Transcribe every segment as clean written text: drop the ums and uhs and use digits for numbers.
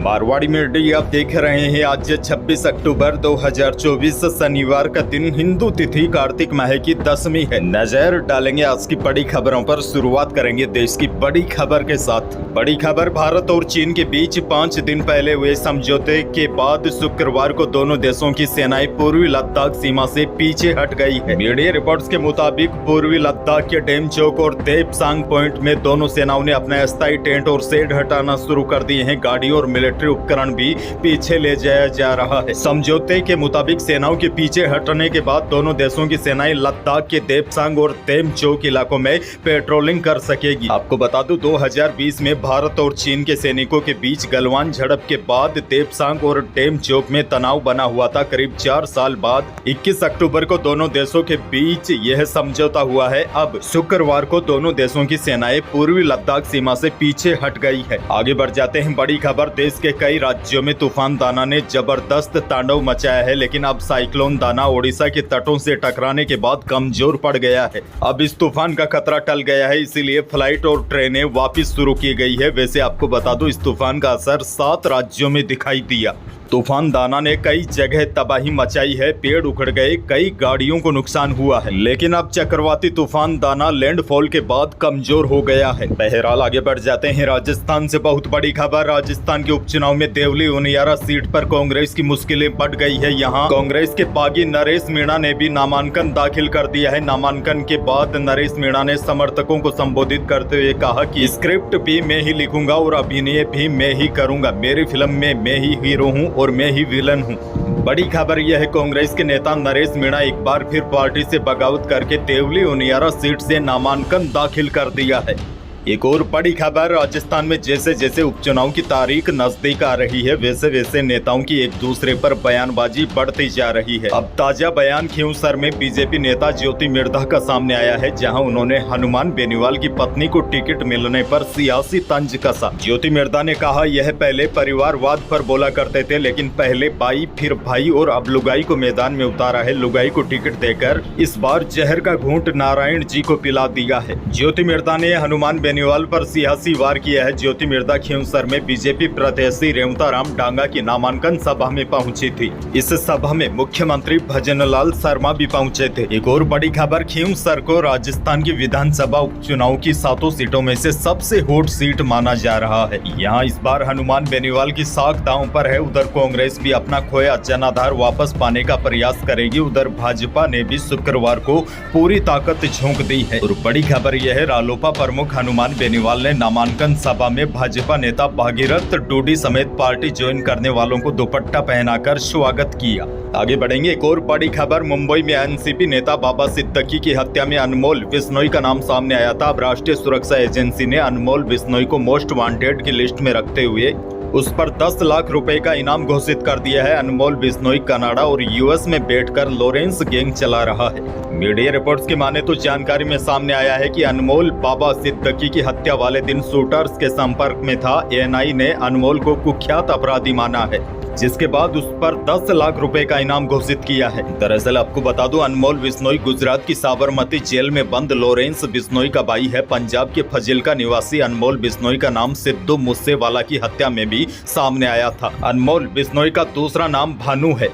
Marwari media आप देख रहे हैं। आज 26 अक्टूबर 2024 शनिवार का दिन, हिंदू तिथि कार्तिक माह की 10वीं है। नजर डालेंगे आज की बड़ी खबरों पर। शुरुआत करेंगे देश की बड़ी खबर के साथ। बड़ी खबर, भारत और चीन के बीच 5 दिन पहले हुए समझौते के बाद शुक्रवार को दोनों देशों की सेनाएं पूर्वी लद्दाख सीमा से पीछे हट गई है। मीडिया रिपोर्ट्स के मुताबिक पूर्वी लद्दाख के डेमचोक और देपसांग पॉइंट में दोनों सेनाओं ने अपना अस्थायी टेंट और शेड हटाना शुरू कर दिए हैं। गाड़ियों और मिलिट्री उपकरण भी पीछे ले जाया जा रहा है। समझौते के मुताबिक सेनाओं के पीछे हटने के बाद दोनों देशों की सेनाएं लद्दाख के देपसांग और देमचोक इलाकों में पेट्रोलिंग कर सकेगी। आपको बता दूं, 2020 में भारत और चीन के सैनिकों के बीच गलवान झड़प के बाद देपसांग और डेमचोक में तनाव बना हुआ था। करीब 4 साल बाद 21 अक्टूबर को दोनों देशों के बीच यह समझौता हुआ है। अब शुक्रवार को दोनों देशों की सेनाएं पूर्वी लद्दाख सीमा से पीछे हट गई है। आगे बढ़ जाते हैं। बड़ी खबर, देश के कई राज्यों में तूफान दाना ने जबरदस्त तांडव मचाया है, लेकिन अब साइक्लोन दाना ओडिशा के तटों से टकराने के बाद कमजोर पड़ गया है। अब इस तूफान का खतरा टल गया है, इसीलिए फ्लाइट और ट्रेनें वापस शुरू की गई है। वैसे आपको बता दूं, इस तूफान का असर 7 राज्यों में दिखाई दिया। तूफान दाना ने कई जगह तबाही मचाई है, पेड़ उखड़ गए, कई गाड़ियों को नुकसान हुआ है। लेकिन अब चक्रवाती तूफान दाना लैंडफॉल के बाद कमजोर हो गया है। बहरहाल आगे बढ़ जाते हैं। राजस्थान से बहुत बड़ी खबर, राजस्थान के उपचुनाव में देवली उनियारा सीट पर कांग्रेस की मुश्किलें बढ़ गई है। यहाँ कांग्रेस के बागी नरेश मीणा ने भी नामांकन दाखिल कर दिया है। नामांकन के बाद नरेश मीणा ने समर्थकों को संबोधित करते हुए कहा कि स्क्रिप्ट भी मैं ही लिखूंगा और अभिनय भी मैं ही करूंगा। मेरी फिल्म में मैं ही हीरो हूँ और मैं ही विलन हूँ। बड़ी खबर यह है, कांग्रेस के नेता नरेश मीणा एक बार फिर पार्टी से बगावत करके देवली उनियारा सीट से नामांकन दाखिल कर दिया है। एक और बड़ी खबर, राजस्थान में जैसे जैसे उपचुनाव की तारीख नजदीक आ रही है, वैसे वैसे नेताओं की एक दूसरे पर बयानबाजी बढ़ती जा रही है। अब ताजा बयान खींवसर में बीजेपी नेता ज्योति मिर्धा का सामने आया है, जहां उन्होंने हनुमान बेनीवाल की पत्नी को टिकट मिलने पर सियासी तंज कसा। ज्योति मिर्धा ने कहा, यह पहले परिवारवाद पर बोला करते थे, लेकिन पहले बाई फिर भाई और अब लुगाई को मैदान में उतारा है। लुगाई को टिकट देकर इस बार जहर का घूंट नारायण जी को पिला दिया है। ज्योति मिर्धा ने हनुमान बेनीवाल पर सियासी वार किया है। ज्योति मिर्धा खींवसर में बीजेपी प्रत्याशी रेवताराम डांगा की नामांकन सभा में पहुंची थी। इस सभा में मुख्यमंत्री भजनलाल शर्मा भी पहुंचे थे। एक और बड़ी खबर, खींवसर को राजस्थान की विधानसभा उपचुनाव की 7 सीटों में से सबसे हॉट सीट माना जा रहा है। यहाँ इस बार हनुमान बेनीवाल की साख दांव पर है। उधर कांग्रेस भी अपना खोया जनाधार वापस पाने का प्रयास करेगी। उधर भाजपा ने भी शुक्रवार को पूरी ताकत झोंक दी है। और बड़ी खबर यह है, रालोपा प्रमुख हनुमान बेनीवाल ने नामांकन सभा में भाजपा नेता भागीरथ डोडी समेत पार्टी ज्वाइन करने वालों को दुपट्टा पहनाकर स्वागत किया। आगे बढ़ेंगे। एक और बड़ी खबर, मुंबई में एनसीपी नेता बाबा सिद्दीकी की हत्या में अनमोल बिश्नोई का नाम सामने आया था। अब राष्ट्रीय सुरक्षा एजेंसी ने अनमोल बिश्नोई को मोस्ट वांटेड की लिस्ट में रखते हुए उस पर 10 लाख रुपए का इनाम घोषित कर दिया है। अनमोल बिश्नोई कनाडा और यूएस में बैठकर लॉरेंस गैंग चला रहा है। मीडिया रिपोर्ट्स की माने तो जानकारी में सामने आया है कि अनमोल बाबा सिद्दीकी की हत्या वाले दिन शूटर्स के संपर्क में था। एएनआई ने अनमोल को कुख्यात अपराधी माना है, जिसके बाद उस पर 10 लाख रुपए का इनाम घोषित किया है। दरअसल आपको बता दूं, अनमोल बिश्नोई गुजरात की साबरमती जेल में बंद लॉरेंस बिश्नोई का भाई है। पंजाब के फजिल्का निवासी अनमोल बिश्नोई का नाम सिद्धू मूसेवाला की हत्या में भी सामने आया था। अनमोल बिश्नोई का दूसरा नाम भानु है।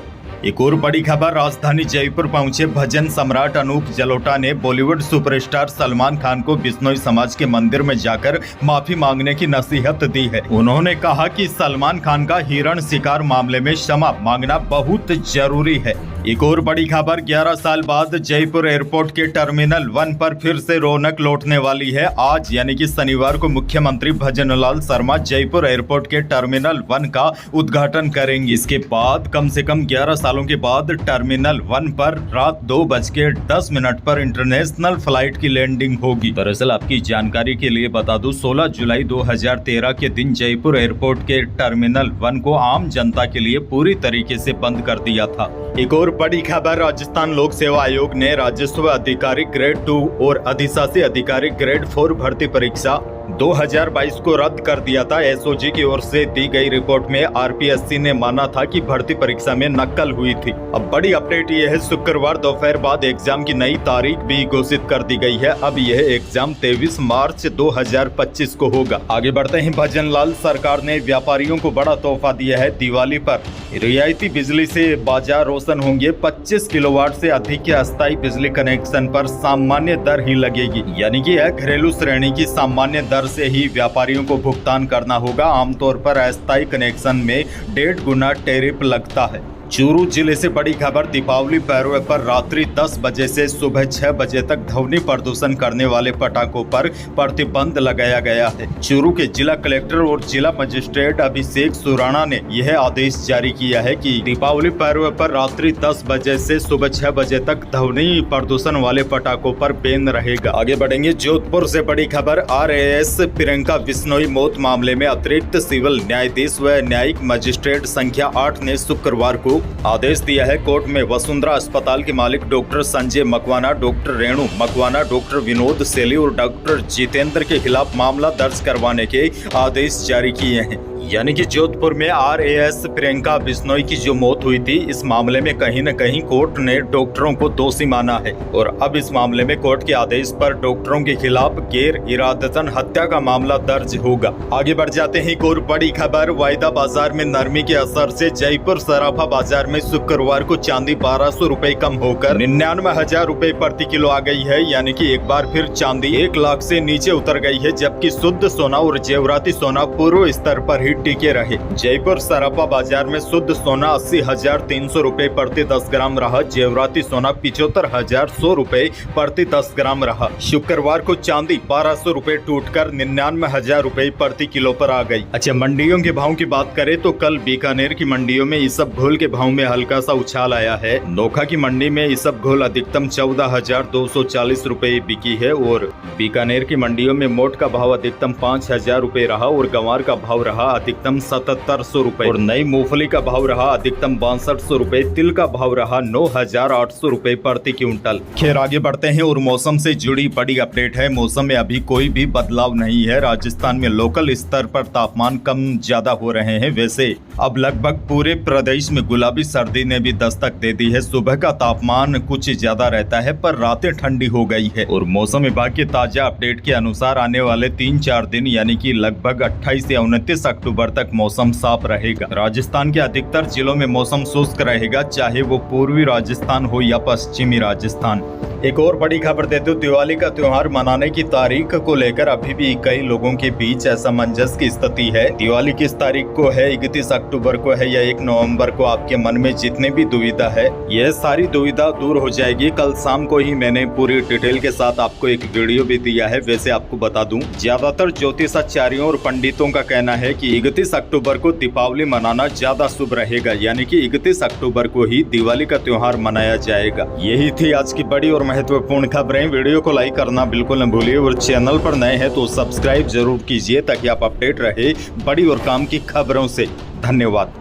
एक और बड़ी खबर, राजधानी जयपुर पहुंचे भजन सम्राट अनूप जलोटा ने बॉलीवुड सुपरस्टार सलमान खान को बिश्नोई समाज के मंदिर में जाकर माफी मांगने की नसीहत दी है। उन्होंने कहा कि सलमान खान का हिरण शिकार मामले में क्षमा मांगना बहुत जरूरी है। एक और बड़ी खबर, 11 साल बाद जयपुर एयरपोर्ट के टर्मिनल 1 पर फिर से रौनक लौटने वाली है। आज यानी कि शनिवार को मुख्यमंत्री भजनलाल शर्मा जयपुर एयरपोर्ट के टर्मिनल 1 का उद्घाटन करेंगे। इसके बाद कम से कम 11 सालों के बाद टर्मिनल 1 पर रात 2:10 पर इंटरनेशनल फ्लाइट की लैंडिंग होगी। दरअसल आपकी जानकारी के लिए बता दूं, 16 जुलाई 2013 के दिन जयपुर एयरपोर्ट के टर्मिनल 1 को आम जनता के लिए पूरी तरीके से बंद कर दिया था। एक और बड़ी खबर, राजस्थान लोक सेवा आयोग ने राजस्व अधिकारी ग्रेड 2 और अधिशासी अधिकारी ग्रेड 4 भर्ती परीक्षा 2022 को रद्द कर दिया था। एसओजी की ओर से दी गई रिपोर्ट में आरपीएससी ने माना था कि भर्ती परीक्षा में नकल हुई थी। अब बड़ी अपडेट यह है, शुक्रवार दोपहर बाद एग्जाम की नई तारीख भी घोषित कर दी गई है। अब यह एग्जाम 23 मार्च 2025 को होगा। आगे बढ़ते हैं। भजनलाल सरकार ने व्यापारियों को बड़ा तोहफा दिया है। दिवाली पर रियायती बिजली से बाजार रोशन होंगे। 25 किलोवाट से अधिक के अस्थायी बिजली कनेक्शन पर सामान्य दर ही लगेगी, यानी कि यह घरेलू श्रेणी की सामान्य दर से ही व्यापारियों को भुगतान करना होगा। आमतौर पर अस्थायी कनेक्शन में 1.5 गुना टैरिफ लगता है। चूरू जिले से बड़ी खबर। दीपावली पर्व पर रात्रि 10 बजे से सुबह 6 बजे तक ध्वनि प्रदूषण करने वाले पटाखों पर प्रतिबंध लगाया गया है। चूरू के जिला कलेक्टर और जिला मजिस्ट्रेट अभिषेक सुराणा ने यह आदेश जारी किया है कि दीपावली पर्व पर रात्रि 10 बजे से सुबह 6 बजे तक ध्वनि प्रदूषण वाले पटाखों पर बैन रहेगा। आगे बढ़ेंगे। जोधपुर से बड़ी खबर। RAS प्रियंका बिश्नोई मौत मामले में अतिरिक्त सिविल न्यायाधीश व न्यायिक मजिस्ट्रेट संख्या 8 ने शुक्रवार को आदेश दिया है। कोर्ट में वसुंधरा अस्पताल के मालिक doctor Sanjay Makwana, doctor Renu Makwana, doctor Vinod सेली और डॉक्टर जितेंद्र के खिलाफ मामला दर्ज करवाने के आदेश जारी किए हैं। यानी कि जोधपुर में RAS प्रियंका बिश्नोई की जो मौत हुई थी, इस मामले में कहीं न कहीं कोर्ट ने डॉक्टरों को दोषी माना है और अब इस मामले में कोर्ट के आदेश पर डॉक्टरों के खिलाफ गैर इरादतन हत्या का मामला दर्ज होगा। आगे बढ़ जाते हैं। एक और बड़ी खबर। वायदा बाजार में नरमी के असर से जयपुर सराफा बाजार में शुक्रवार को चांदी 1200 रुपए कम होकर 99,000 रुपए प्रति किलो आ गई है। यानी कि एक बार फिर चांदी 1 लाख से नीचे उतर गई है, जबकि शुद्ध सोना और जेवराती सोना पूर्व स्तर पर ही टिके रहे। जयपुर सराफा बाजार में शुद्ध सोना 80,300 रुपए प्रति 10 ग्राम रहा। जेवराती सोना 75,100 रुपए प्रति 10 ग्राम रहा। शुक्रवार को चांदी 1200 रुपए टूटकर 99,000 रुपए प्रति किलो पर आ गई। अच्छा, मंडियों के भाव की बात करें तो कल बीकानेर की मंडियों में इसबगोल के भाव में हल्का सा उछाल आया है। नोखा की मंडी में इसबगोल अधिकतम 14,240 रुपए बिकी है और बीकानेर की मंडियों में मोट का भाव अधिकतम 5,000 रुपए रहा और गंवार का भाव रहा अधिकतम 7700 रुपए और नई मूंगफली का भाव रहा अधिकतम 6200 रुपए। तिल का भाव रहा 9,800 रुपए प्रति क्विंटल। खैर आगे बढ़ते हैं और मौसम से जुड़ी बड़ी अपडेट है। मौसम में अभी कोई भी बदलाव नहीं है। राजस्थान में लोकल स्तर पर तापमान कम ज्यादा हो रहे हैं। वैसे अब लगभग पूरे प्रदेश में गुलाबी सर्दी ने भी दस्तक दे दी है। सुबह का तापमान कुछ ज्यादा रहता है पर रातें ठंडी हो गई है और मौसम विभाग के ताजा अपडेट के अनुसार आने वाले 3-4 दिन यानी कि लगभग 28 से 29 अक्टूबर तक मौसम साफ रहेगा। राजस्थान के अधिकतर जिलों में मौसम शुष्क रहेगा, चाहे वो पूर्वी राजस्थान हो या पश्चिमी राजस्थान। एक और बड़ी खबर देते हो। दिवाली का त्योहार मनाने की तारीख को लेकर अभी भी कई लोगों के बीच असमंजस की स्थिति है। दिवाली किस तारीख को है, 31 अक्टूबर को है या 1 नवंबर को? आपके मन में जितने भी दुविधा है, यह सारी दुविधा दूर हो जाएगी। कल शाम को ही मैंने पूरी डिटेल के साथ आपको एक वीडियो भी दिया है। वैसे आपको बता दूं, ज्यादातर ज्योतिषाचार्यों और पंडितों का कहना है कि 31 अक्टूबर को दीपावली मनाना ज्यादा शुभ रहेगा, यानी कि 31 अक्टूबर को ही दिवाली का त्योहार मनाया जाएगा। यही थी आज की बड़ी और महत्वपूर्ण खबरें। वीडियो को लाइक करना बिल्कुल न भूलिए और चैनल पर नए हैं तो सब्सक्राइब जरूर कीजिए ताकि आप अपडेट रहे बड़ी और काम की खबरों से। धन्यवाद।